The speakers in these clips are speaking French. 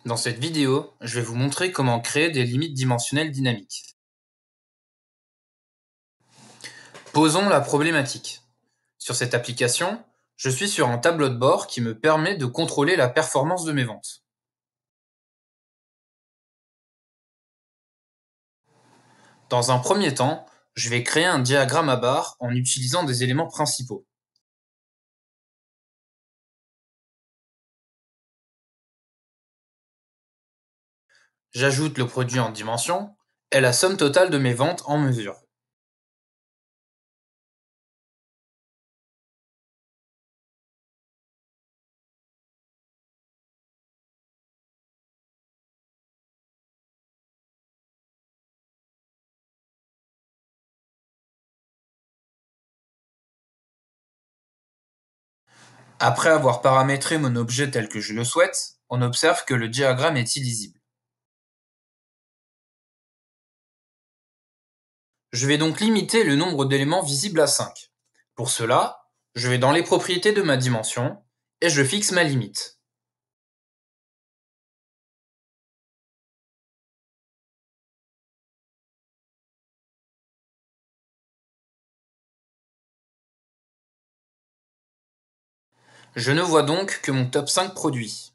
Dans cette vidéo, je vais vous montrer comment créer des limites dimensionnelles dynamiques. Posons la problématique. Sur cette application, je suis sur un tableau de bord qui me permet de contrôler la performance de mes ventes. Dans un premier temps, je vais créer un diagramme à barres en utilisant des éléments principaux. J'ajoute le produit en dimension et la somme totale de mes ventes en mesure. Après avoir paramétré mon objet tel que je le souhaite, on observe que le diagramme est illisible. Je vais donc limiter le nombre d'éléments visibles à 5. Pour cela, je vais dans les propriétés de ma dimension et je fixe ma limite. Je ne vois donc que mon top 5 produits.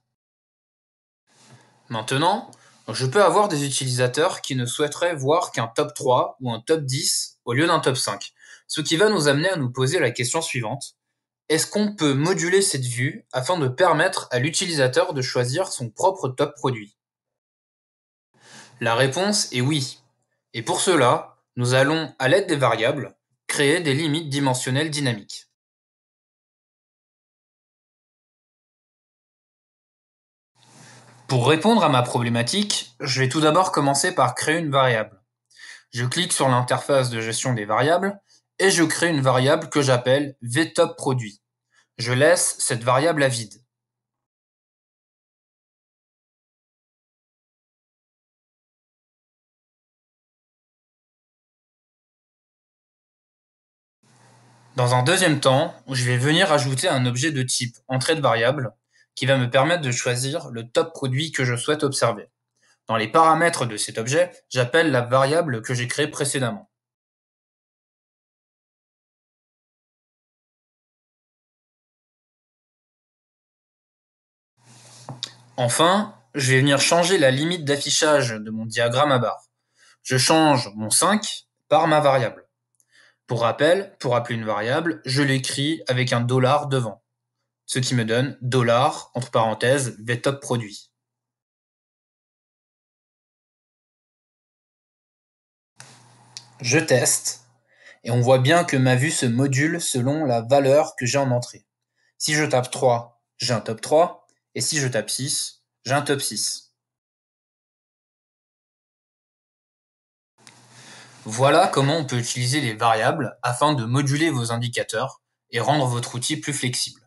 Maintenant, je peux avoir des utilisateurs qui ne souhaiteraient voir qu'un top 3 ou un top 10 au lieu d'un top 5, ce qui va nous amener à nous poser la question suivante. Est-ce qu'on peut moduler cette vue afin de permettre à l'utilisateur de choisir son propre top produit? La réponse est oui. Et pour cela, nous allons, à l'aide des variables, créer des limites dimensionnelles dynamiques. Pour répondre à ma problématique, je vais tout d'abord commencer par créer une variable. Je clique sur l'interface de gestion des variables et je crée une variable que j'appelle vTopProduit. Je laisse cette variable à vide. Dans un deuxième temps, je vais venir ajouter un objet de type entrée de variable qui va me permettre de choisir le top produit que je souhaite observer. Dans les paramètres de cet objet, j'appelle la variable que j'ai créée précédemment. Enfin, je vais venir changer la limite d'affichage de mon diagramme à barres. Je change mon 5 par ma variable. Pour rappel, pour appeler une variable, je l'écris avec un dollar devant, ce qui me donne dollar, entre parenthèses, vTopProduit. Je teste, et on voit bien que ma vue se module selon la valeur que j'ai en entrée. Si je tape 3, j'ai un top 3, et si je tape 6, j'ai un top 6. Voilà comment on peut utiliser les variables afin de moduler vos indicateurs et rendre votre outil plus flexible.